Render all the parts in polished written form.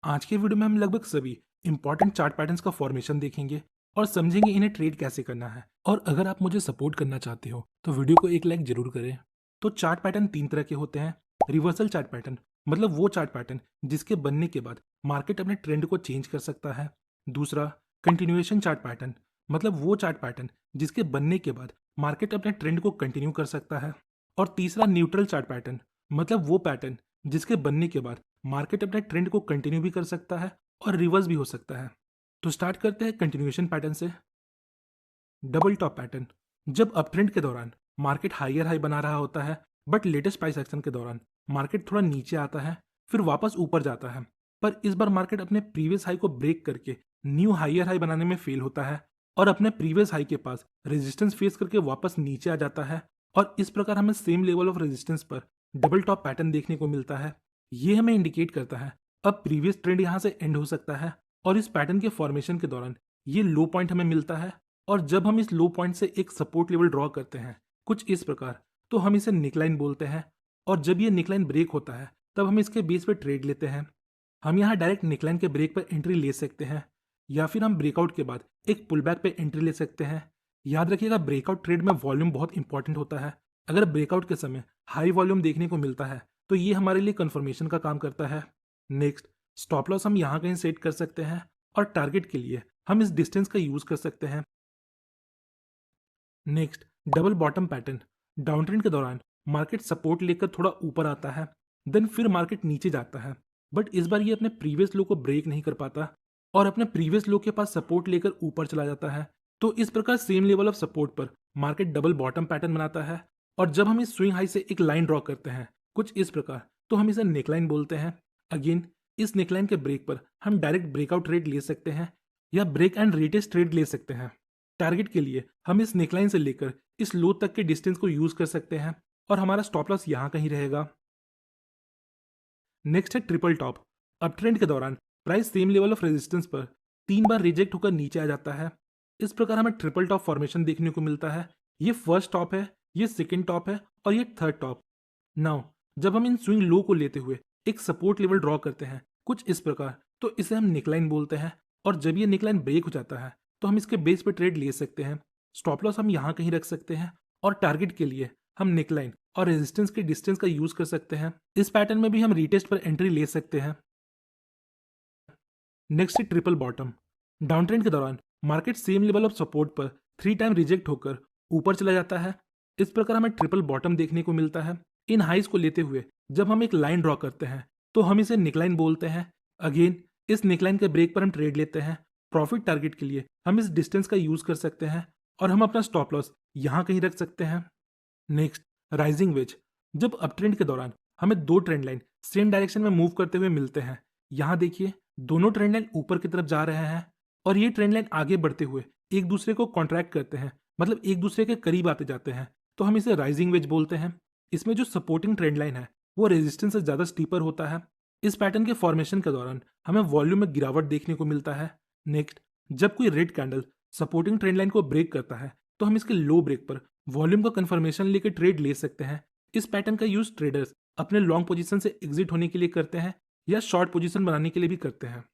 आज के वीडियो में हम लगभग सभी इंपॉर्टेंट चार्ट पैटर्न्स का फॉर्मेशन देखेंगे और समझेंगे इन्हें ट्रेड कैसे करना है। और अगर आप मुझे सपोर्ट करना चाहते हो तो वीडियो को एक लाइक जरूर करें। तो चार्ट पैटर्न तीन तरह के होते हैं। रिवर्सल चार्ट पैटर्न मतलब वो चार्ट पैटर्न जिसके बनने के बाद मार्केट अपने ट्रेंड को चेंज कर सकता है। दूसरा, कंटिन्यूएशन चार्ट पैटर्न मतलब वो चार्ट पैटर्न जिसके बनने के बाद मार्केट अपने ट्रेंड को कंटिन्यू कर सकता है। और तीसरा, न्यूट्रल चार्ट पैटर्न मतलब वो पैटर्न जिसके बनने के बाद मार्केट अपने ट्रेंड को कंटिन्यू भी कर सकता है और रिवर्स भी हो सकता है। तो स्टार्ट करते हैं कंटिन्यूएशन पैटर्न से। डबल टॉप पैटर्न, जब अप ट्रेंड के दौरान मार्केट हायर हाई बना रहा होता है बट लेटेस्ट प्राइस एक्शन के दौरान मार्केट थोड़ा नीचे आता है फिर वापस ऊपर जाता है, पर इस बार मार्केट अपने प्रीवियस हाई को ब्रेक करके न्यू हायर हाई बनाने में फेल होता है और अपने प्रीवियस हाई के पास रेजिस्टेंस फेस करके वापस नीचे आ जाता है। और इस प्रकार हमें सेम लेवल ऑफ रेजिस्टेंस पर डबल टॉप पैटर्न देखने को मिलता है। ये हमें इंडिकेट करता है अब प्रीवियस ट्रेंड यहाँ से एंड हो सकता है और इस पैटर्न के फॉर्मेशन के दौरान ये लो पॉइंट हमें मिलता है। और जब हम इस लो पॉइंट से एक सपोर्ट लेवल ड्रॉ करते हैं कुछ इस प्रकार, तो हम इसे निकलाइन बोलते हैं। और जब ये निकलाइन ब्रेक होता है तब हम इसके बेस पे ट्रेड लेते हैं। हम यहाँ डायरेक्ट निकलाइन के ब्रेक पर एंट्री ले सकते हैं या फिर हम ब्रेकआउट के बाद एक पुल बैक पे एंट्री ले सकते हैं। याद रखिएगा ब्रेकआउट ट्रेड में वॉल्यूम बहुत इंपॉर्टेंट होता है। अगर ब्रेकआउट के समय हाई वॉल्यूम देखने को मिलता है तो ये हमारे लिए कंफर्मेशन का काम करता है। नेक्स्ट, स्टॉप लॉस हम यहाँ कहीं सेट कर सकते हैं और टारगेट के लिए हम इस डिस्टेंस का यूज कर सकते हैं। Next, double bottom pattern, down trend के दौरान मार्केट सपोर्ट लेकर थोड़ा ऊपर आता है देन फिर मार्केट नीचे जाता है, बट इस बार ये अपने प्रीवियस लो को ब्रेक नहीं कर पाता और अपने प्रीवियस लो के पास सपोर्ट लेकर ऊपर चला जाता है। तो इस प्रकार सेम लेवल ऑफ सपोर्ट पर मार्केट डबल बॉटम पैटर्न बनाता है। और जब हम इस स्विंग हाई से एक लाइन ड्रॉ करते हैं कुछ इस प्रकार, तो हम इसे नेकलाइन बोलते हैं। अगेन, इस नेकलाइन के ब्रेक पर हम डायरेक्ट ब्रेकआउट ट्रेड ले सकते हैं या ब्रेक एंड रिटेस्ट ट्रेड ले सकते हैं। टारगेट के लिए हम इस नेकलाइन से लेकर इस लो तक के डिस्टेंस को यूज कर सकते हैं और हमारा स्टॉप लॉस यहाँ कहीं रहेगा। नेक्स्ट है ट्रिपल टॉप। अप ट्रेंड के दौरान price same level of resistance पर तीन बार रिजेक्ट होकर नीचे आ जाता है। इस प्रकार हमें ट्रिपल टॉप फॉर्मेशन देखने को मिलता है। ये फर्स्ट टॉप है, ये सेकेंड टॉप है और ये थर्ड टॉप। नाउ, जब हम इन स्विंग लो को लेते हुए एक सपोर्ट लेवल ड्रॉ करते हैं कुछ इस प्रकार, तो इसे हम निकलाइन बोलते हैं। और जब ये निकलाइन ब्रेक हो जाता है तो हम इसके बेस पे ट्रेड ले सकते हैं। स्टॉप लॉस हम यहाँ कहीं रख सकते हैं और टारगेट के लिए हम निकलाइन और रेजिस्टेंस के डिस्टेंस का यूज कर सकते हैं। इस पैटर्न में भी हम रीटेस्ट पर एंट्री ले सकते हैं। नेक्स्ट है ट्रिपल बॉटम। डाउन ट्रेंड के दौरान market same level of support पर थ्री टाइम रिजेक्ट होकर ऊपर चला जाता है। इस प्रकार हमें ट्रिपल बॉटम देखने को मिलता है। इन हाइज को लेते हुए जब हम एक लाइन ड्रॉ करते हैं तो हम इसे निकलाइन बोलते हैं। अगेन, इस निकलाइन के ब्रेक पर हम ट्रेड लेते हैं। प्रॉफिट टारगेट के लिए हम इस डिस्टेंस का यूज कर सकते हैं और हम अपना स्टॉप लॉस यहाँ कहीं रख सकते हैं। Next, rising veg. जब अप ट्रेंड के दौरान हमें दो ट्रेंड लाइन सेम डायरेक्शन में मूव करते हुए मिलते हैं, यहाँ देखिए दोनों ट्रेंड लाइन ऊपर की तरफ जा रहे हैं और ये ट्रेंड लाइन आगे बढ़ते हुए एक दूसरे को कॉन्ट्रैक्ट करते हैं, मतलब एक दूसरे के करीब आते जाते हैं, तो हम इसे राइजिंग वेज बोलते हैं। इसमें जो सपोर्टिंग ट्रेंड लाइन है वो रेजिस्टेंस से ज़्यादा स्टीपर होता है। इस पैटर्न के फॉर्मेशन के दौरान हमें वॉल्यूम में गिरावट देखने को मिलता है। नेक्स्ट, जब कोई red candle supporting trend line को ब्रेक करता है तो हम इसके लो ब्रेक पर वॉल्यूम का कंफर्मेशन लेकर ट्रेड ले सकते हैं। इस पैटर्न का यूज ट्रेडर्स अपने लॉन्ग पोजीशन से एग्जिट होने के लिए करते हैं या शॉर्ट पोजीशन बनाने के लिए भी करते हैं।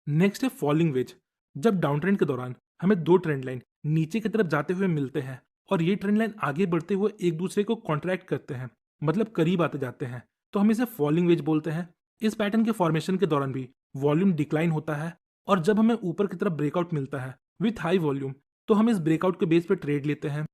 नेक्स्ट है फॉलिंग वेज। जब डाउन ट्रेंड के दौरान हमें दो ट्रेंड लाइन नीचे की तरफ जाते हुए मिलते हैं और ये ट्रेंड लाइन आगे बढ़ते हुए एक दूसरे को कॉन्ट्रैक्ट करते हैं, मतलब करीब आते जाते हैं, तो हम इसे फॉलिंग वेज बोलते हैं। इस पैटर्न के फॉर्मेशन के दौरान भी वॉल्यूम डिक्लाइन होता है और जब हमें ऊपर की तरफ ब्रेकआउट मिलता है विथ हाई वॉल्यूम, तो हम इस ब्रेकआउट के बेस पर ट्रेड लेते हैं।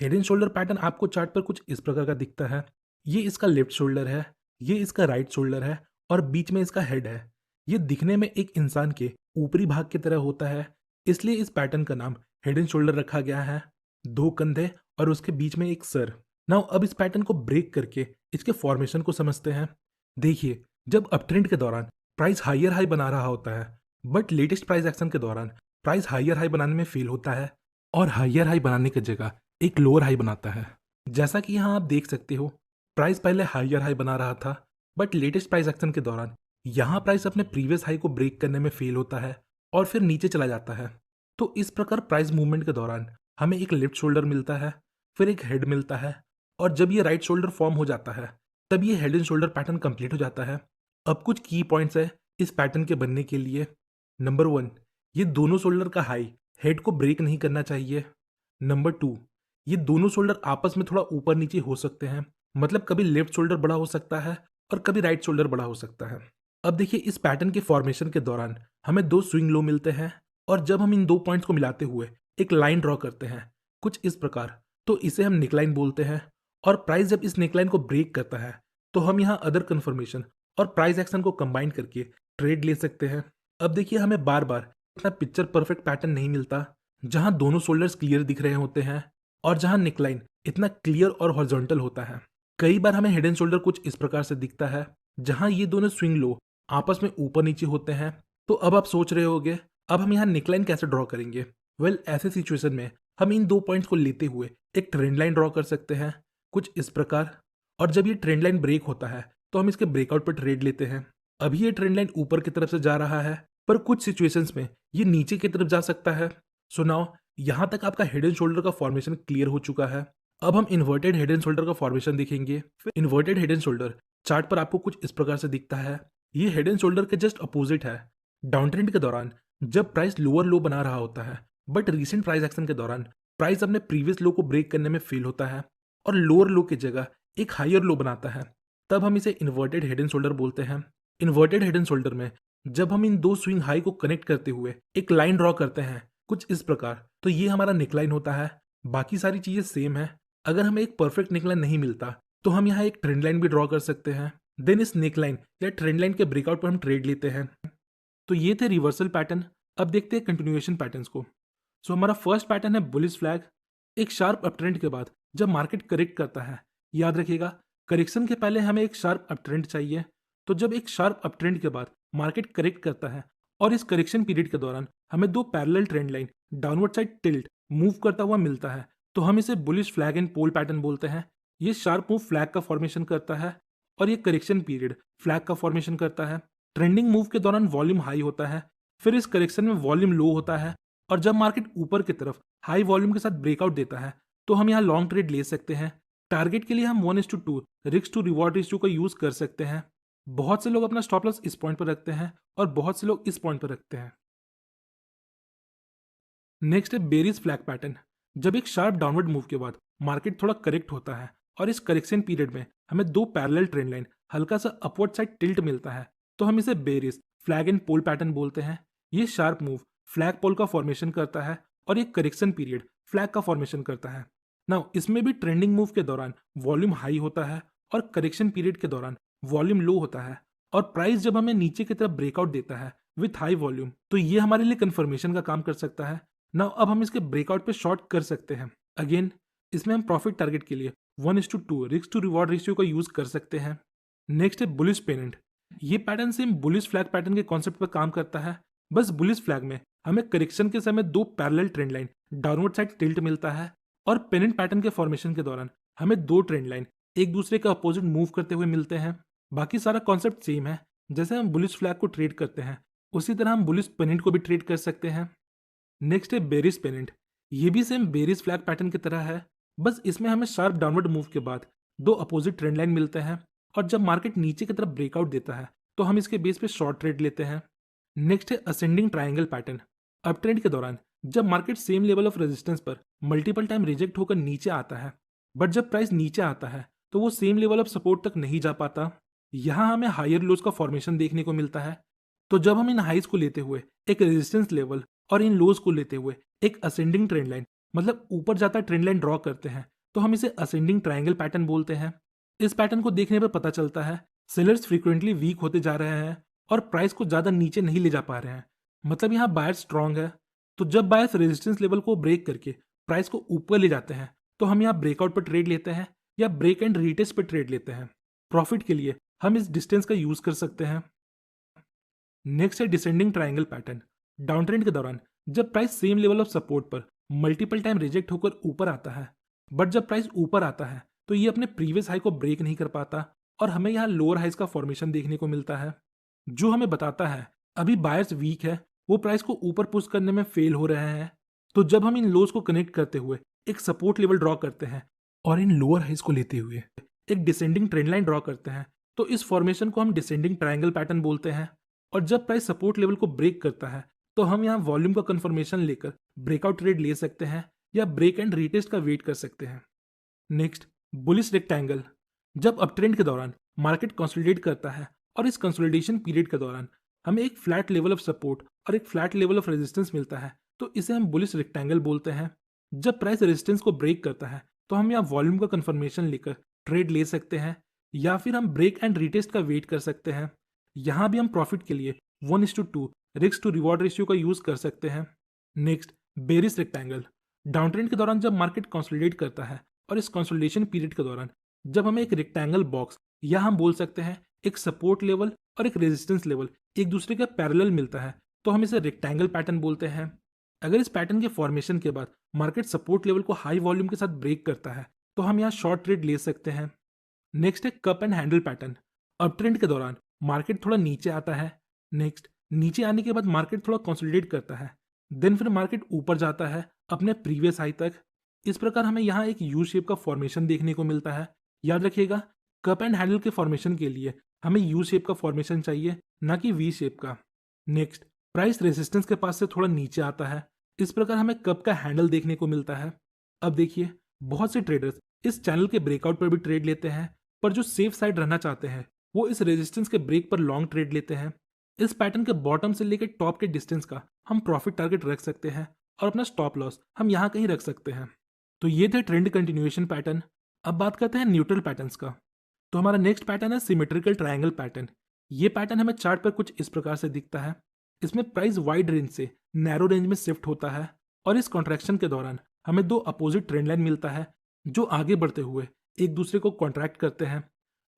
हेड एंड शोल्डर पैटर्न आपको चार्ट पर कुछ इस प्रकार का दिखता है। ये इसका लेफ्ट शोल्डर है, ये इसका राइट शोल्डर है और बीच में इसका हेड है। ये दिखने में एक इंसान के ऊपरी भाग की तरह होता है, इसलिए इस पैटर्न का नाम हेड एंड शोल्डर रखा गया है। दो कंधे और उसके बीच में एक सर। नाउ अब इस पैटर्न को ब्रेक करके इसके फॉर्मेशन को समझते हैं। देखिए, जब अपट्रेंड के दौरान प्राइस हायर हाई बना रहा होता है बट लेटेस्ट प्राइस एक्शन के दौरान प्राइस हायर हाई बनाने में फेल होता है और हायर हाई बनाने की जगह एक लोअर हाई बनाता है। जैसा कि यहाँ आप देख सकते हो, प्राइस पहले हायर हाई बना रहा था बट लेटेस्ट प्राइस एक्शन के दौरान यहाँ प्राइस अपने प्रीवियस हाई को ब्रेक करने में फेल होता है और फिर नीचे चला जाता है। तो इस प्रकार प्राइस मूवमेंट के दौरान हमें एक लेफ्ट शोल्डर मिलता है, फिर एक हेड मिलता है और जब ये राइट शोल्डर फॉर्म हो जाता है तब ये head and shoulder pattern complete हो जाता है। अब कुछ की पॉइंट्स है इस पैटर्न के बनने के लिए। नंबर 1, ये दोनों शोल्डर का हाई हेड को ब्रेक नहीं करना चाहिए। नंबर 2, ये दोनों शोल्डर आपस में थोड़ा ऊपर नीचे हो सकते हैं, मतलब कभी लेफ्ट शोल्डर बड़ा हो सकता है और कभी राइट शोल्डर बड़ा हो सकता है। अब देखिए इस पैटर्न के फॉर्मेशन के दौरान हमें दो स्विंग लो मिलते हैं, और जब हम इन दो पॉइंट्स को मिलाते हुए एक लाइन ड्रॉ करते हैं कुछ इस प्रकार, तो इसे हम नेकलाइन बोलते हैं। और प्राइस जब इस नेकलाइन को ब्रेक करता है तो हम यहाँ अदर कन्फर्मेशन और प्राइस एक्शन को कंबाइन करके ट्रेड ले सकते हैं। अब देखिए हमें बार बार इतना पिक्चर परफेक्ट पैटर्न नहीं मिलता जहां दोनों शोल्डर्स क्लियर दिख रहे होते हैं और जहां नेकलाइन इतना क्लियर और हॉरिजॉन्टल होता है। कई बार हमें हेड एंड शोल्डर कुछ इस प्रकार से दिखता है जहां ये दोनों स्विंग लो आपस में ऊपर नीचे होते हैं। तो अब आप सोच रहे होगे अब हम यहाँ नेकलाइन कैसे ड्रॉ करेंगे। वेल, ऐसे सिचुएशन में हम इन दो पॉइंट्स को लेते हुए एक ट्रेंड लाइन ड्रॉ कर सकते हैं कुछ इस प्रकार। और जब ये ट्रेंड लाइन ब्रेक होता है तो हम इसके ब्रेकआउट पर ट्रेड लेते हैं। अभी ये ट्रेंड लाइन ऊपर की तरफ से जा रहा है, पर कुछ सिचुएशंस में ये नीचे की तरफ जा सकता है। सो नाउ यहाँ तक आपका हेड एंड शोल्डर का फॉर्मेशन क्लियर हो चुका है। अब हम इन्वर्टेड हेड एंड शोल्डर का फॉर्मेशन देखेंगे। Inverted head and shoulder chart पर आपको कुछ इस प्रकार से दिखता है। ये हेड एंड शोल्डर के जस्ट अपोजिट है। डाउन ट्रेंड के दौरान जब प्राइस लोअर लो बना रहा होता है, बट रीसेंट प्राइस एक्शन के दौरान प्राइस अपने प्रीवियस लो को ब्रेक करने में फेल होता है और लोअर लो की जगह एक हायर लो बनाता है, तब हम इसे इन्वर्टेड हेड एंड शोल्डर बोलते हैं। इन्वर्टेड हेड एंड शोल्डर में जब हम इन दो स्विंग हाई को कनेक्ट करते हुए एक लाइन ड्रॉ करते हैं कुछ इस प्रकार, तो ये हमारा नेकलाइन होता है। बाकी सारी चीजें सेम है। अगर हमें एक परफेक्ट नेकलाइन नहीं मिलता तो हम यहाँ एक ट्रेंड लाइन भी ड्रॉ कर सकते हैं। देन इस नेकलाइन या ट्रेंड लाइन के ब्रेकआउट पर हम ट्रेड लेते हैं। तो ये थे रिवर्सल पैटर्न। अब देखते हैं कंटिन्यूएशन पैटर्न्स को। सो हमारा फर्स्ट पैटर्न है बुलिश फ्लैग। एक शार्प अपट्रेंड के बाद जब मार्केट करेक्ट करता है, याद रखिएगा करेक्शन के पहले हमें एक शार्प अपट्रेंड चाहिए। तो जब एक शार्प अपट्रेंड के बाद मार्केट करेक्ट करता है और इस करेक्शन पीरियड के दौरान हमें दो parallel trend line downward side tilt move करता हुआ मिलता है, तो हम इसे bullish flag and pole pattern बोलते हैं। ये शार्प मूव फ्लैग का फॉर्मेशन करता है और ये करेक्शन पीरियड फ्लैग का फॉर्मेशन करता है। ट्रेंडिंग मूव के दौरान वॉल्यूम हाई होता है, फिर इस करेक्शन में वॉल्यूम लो होता है, और जब मार्केट ऊपर की तरफ हाई वॉल्यूम के साथ ब्रेकआउट देता है तो हम यहाँ लॉन्ग ट्रेड ले सकते हैं। टारगेट के लिए हम 1:2 रिस्क टू रिवॉर्ड रेशियो का यूज कर सकते हैं। बहुत से लोग अपना स्टॉप लॉस इस पॉइंट पर रखते हैं और बहुत से लोग इस पॉइंट पर रखते हैं। नेक्स्ट है बेरिश फ्लैग पैटर्न। जब एक शार्प डाउनवर्ड मूव के बाद मार्केट थोड़ा करेक्ट होता है और इस करेक्शन पीरियड में हमें दो पैरेलल ट्रेंड लाइन हल्का सा अपवर्ड साइड टिल्ट मिलता है, तो हम इसे bearish flag and pole pattern बोलते हैं। ये शार्प मूव फ्लैग पोल का फॉर्मेशन करता है और ये करेक्शन पीरियड फ्लैग का फॉर्मेशन करता है। नाउ इसमें भी ट्रेंडिंग मूव के दौरान वॉल्यूम हाई होता है और करेक्शन पीरियड के दौरान वॉल्यूम लो होता है, और प्राइस जब हमें नीचे की तरफ ब्रेकआउट देता है विथ हाई वॉल्यूम, तो ये हमारे लिए कंफर्मेशन का काम कर सकता है। नाउ अब हम इसके ब्रेकआउट पे शॉर्ट कर सकते हैं। अगेन इसमें हम प्रॉफिट टारगेट के लिए 1:2 रिस्क टू रिवॉर्ड रेशियो का यूज कर सकते हैं। नेक्स्ट है बुलिश पेनेंट। ये pattern same bullish flag pattern के कॉन्सेप्ट पर काम करता है, बस बुलिश फ्लैग में हमें करेक्शन के समय दो parallel trend line downward side tilt मिलता है, और पेनेंट पैटर्न के फॉर्मेशन के दौरान हमें दो ट्रेंड लाइन एक दूसरे के अपोजिट मूव करते हुए मिलते हैं। बाकी सारा कॉन्सेप्ट सेम है। जैसे हम बुलिश फ्लैग को ट्रेड करते हैं उसी तरह हम बुलिश पेनेंट को भी ट्रेड कर सकते हैं। नेक्स्ट है बेरिश पेनेंट। ये भी सेम बेरिश फ्लैग पैटर्न की तरह है, बस इसमें हमें शार्प डाउनवर्ड मूव के बाद दो अपोजिट ट्रेंड लाइन मिलते हैं, और जब मार्केट नीचे की तरफ ब्रेकआउट देता है तो हम इसके बेस पे शॉर्ट ट्रेड लेते हैं। नेक्स्ट है ascending triangle pattern. Up trend के दौरान जब market same level of resistance पर मल्टीपल टाइम रिजेक्ट होकर नीचे आता है, बट जब प्राइस नीचे आता है तो वो सेम लेवल ऑफ सपोर्ट तक नहीं जा पाता। यहाँ हमें हायर लोज का फॉर्मेशन देखने को मिलता है। तो जब हम इन हाइज को लेते हुए एक रेजिस्टेंस लेवल और इन लोज को लेते हुए एक असेंडिंग ट्रेंड लाइन, मतलब ऊपर जाता ट्रेंड लाइन ड्रॉ करते हैं, तो हम इसे असेंडिंग ट्रायंगल पैटर्न बोलते हैं। इस पैटर्न को देखने पर पता चलता है सेलर्स फ्रीक्वेंटली वीक होते जा रहे हैं और प्राइस को ज्यादा नीचे नहीं ले जा पा रहे हैं, मतलब यहाँ बायर्स स्ट्रांग है। तो जब बायर्स रेजिस्टेंस लेवल को ब्रेक करके प्राइस को ऊपर ले जाते हैं तो हम यहाँ ब्रेकआउट पर ट्रेड लेते हैं या ब्रेक एंड रीटेस्ट पर ट्रेड लेते हैं। प्रॉफिट के लिए हम इस डिस्टेंस का यूज कर सकते हैं। नेक्स्ट है descending triangle pattern. Down trend के दौरान जब price same level of support पर मल्टीपल टाइम रिजेक्ट होकर ऊपर आता है, बट जब प्राइस ऊपर आता है तो ये अपने प्रीवियस हाई को ब्रेक नहीं कर पाता और हमें यहाँ लोअर हाइज का फॉर्मेशन देखने को मिलता है, जो हमें बताता है अभी बायर्स वीक है, वो प्राइस को ऊपर पुश करने में फेल हो रहे हैं। तो जब हम इन लोज को कनेक्ट करते हुए एक सपोर्ट लेवल ड्रॉ करते हैं और इन लोअर हाइज को लेते हुए एक डिसेंडिंग ट्रेंड लाइन ड्रॉ करते हैं तो इस फॉर्मेशन को हम डिसेंडिंग ट्रायंगल पैटर्न बोलते हैं। और जब प्राइस सपोर्ट लेवल को ब्रेक करता है तो हम यहाँ वॉल्यूम का कंफर्मेशन लेकर ब्रेकआउट ट्रेड ले सकते हैं या ब्रेक एंड रीटेस्ट का वेट कर सकते हैं। Next, bullish rectangle. जब अपट्रेंड के दौरान मार्केट कंसोलिडेट करता है और इस कंसोलिडेशन पीरियड के दौरान हमें एक फ्लैट लेवल ऑफ सपोर्ट और एक फ्लैट लेवल ऑफ रेजिस्टेंस मिलता है तो इसे हम बुलिश रेक्टेंगल बोलते हैं। जब प्राइस रेजिस्टेंस को ब्रेक करता है तो हम यहाँ वॉल्यूम का कंफर्मेशन लेकर ट्रेड ले सकते हैं या फिर हम ब्रेक एंड रीटेस्ट का वेट कर सकते हैं। यहाँ भी हम प्रॉफिट के लिए 1:2 रिस्क टू रिवॉर्ड रेशियो का यूज कर सकते हैं। Next, bearish rectangle. Down trend के दौरान जब मार्केट कंसोलिडेट करता है और इस कंसोलिडेशन पीरियड के दौरान जब हमें एक रेक्टेंगल बॉक्स या हम बोल सकते हैं एक सपोर्ट लेवल और एक रेजिस्टेंस लेवल एक दूसरे के पैरेलल मिलता है तो हम इसे रेक्टेंगल पैटर्न बोलते हैं। अगर इस पैटर्न के फॉर्मेशन के बाद मार्केट सपोर्ट लेवल को हाई वॉल्यूम के साथ ब्रेक करता है तो हम यहाँ शॉर्ट ट्रेड ले सकते हैं। नेक्स्ट है cup and handle pattern. Up trend के दौरान मार्केट थोड़ा नीचे आता है, नेक्स्ट नीचे आने के बाद मार्केट थोड़ा कंसोलिडेट करता है, देन फिर मार्केट ऊपर जाता है अपने प्रीवियस हाई तक। इस प्रकार हमें यहाँ एक यू शेप का फॉर्मेशन देखने को मिलता है। याद रखिएगा, कप एंड हैंडल के फॉर्मेशन के लिए हमें यू शेप का फॉर्मेशन चाहिए, ना कि वी शेप का। नेक्स्ट, प्राइस रेजिस्टेंस के पास से थोड़ा नीचे आता है, इस प्रकार हमें कप का हैंडल देखने को मिलता है। अब देखिए, बहुत से ट्रेडर्स इस चैनल के ब्रेकआउट पर भी ट्रेड लेते हैं, पर जो सेफ साइड रहना चाहते हैं वो इस रेजिस्टेंस के ब्रेक पर लॉन्ग ट्रेड लेते हैं। इस पैटर्न के बॉटम से लेकर टॉप के डिस्टेंस का हम प्रॉफिट टारगेट रख सकते हैं और अपना स्टॉप लॉस हम यहाँ कहीं रख सकते हैं। तो ये थे ट्रेंड कंटिन्यूएशन पैटर्न। अब बात करते हैं न्यूट्रल पैटर्न्स का। तो हमारा नेक्स्ट पैटर्न है सिमेट्रिकल ट्रायंगल पैटर्न। ये पैटर्न हमें चार्ट पर कुछ इस प्रकार से दिखता है। इसमें प्राइस वाइड रेंज से नैरो रेंज में शिफ्ट होता है और इस कॉन्ट्रैक्शन के दौरान हमें दो अपोजिट ट्रेंड लाइन मिलता है जो आगे बढ़ते हुए एक दूसरे को कॉन्ट्रैक्ट करते हैं।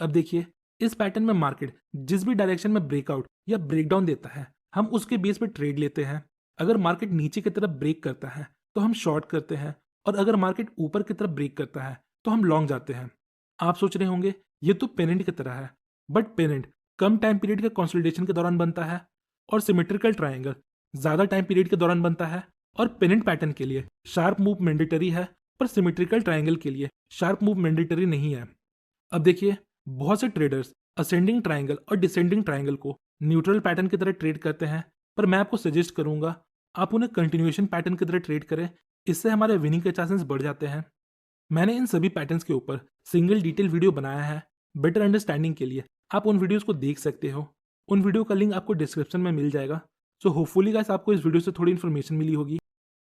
अब देखिए, इस पैटर्न में मार्केट जिस भी डायरेक्शन में ब्रेकआउट या ब्रेकडाउन देता है हम उसके बेस पर ट्रेड लेते हैं। अगर मार्केट नीचे की तरफ ब्रेक करता है तो हम शॉर्ट करते हैं और अगर मार्केट ऊपर की तरफ ब्रेक करता है तो हम लॉन्ग जाते हैं। आप सोच रहे होंगे ये तो पेनेंट की तरह है, but pennant come time period के कंसोलिडेशन के दौरान बनता है और सिमेट्रिकल ट्रायंगल ज्यादा टाइम पीरियड के दौरान बनता है। और पेनेंट पैटर्न के लिए शार्प मूव मैंडेटरी है, पर सिमेट्रिकल ट्रायंगल के लिए शार्प मूव मैंडेटरी नहीं है। अब देखिए, बहुत से ट्रेडर्स असेंडिंग ट्रायंगल और डिसेंडिंग ट्रायंगल को न्यूट्रल पैटर्न की तरह ट्रेड करते हैं, पर मैं आपको सजेस्ट करूंगा आप उन्हें कंटिन्यूएशन पैटर्न की तरह ट्रेड करें। इससे हमारे विनिंग के चांसेस बढ़ जाते हैं। मैंने इन सभी पैटर्न्स के ऊपर सिंगल डिटेल वीडियो बनाया है। बेटर अंडरस्टैंडिंग के लिए आप उन वीडियोस को देख सकते हो। उन वीडियो का लिंक आपको डिस्क्रिप्शन में मिल जाएगा। सो होपफुली गाइस आपको इस वीडियो से थोड़ी इन्फॉर्मेशन मिली होगी।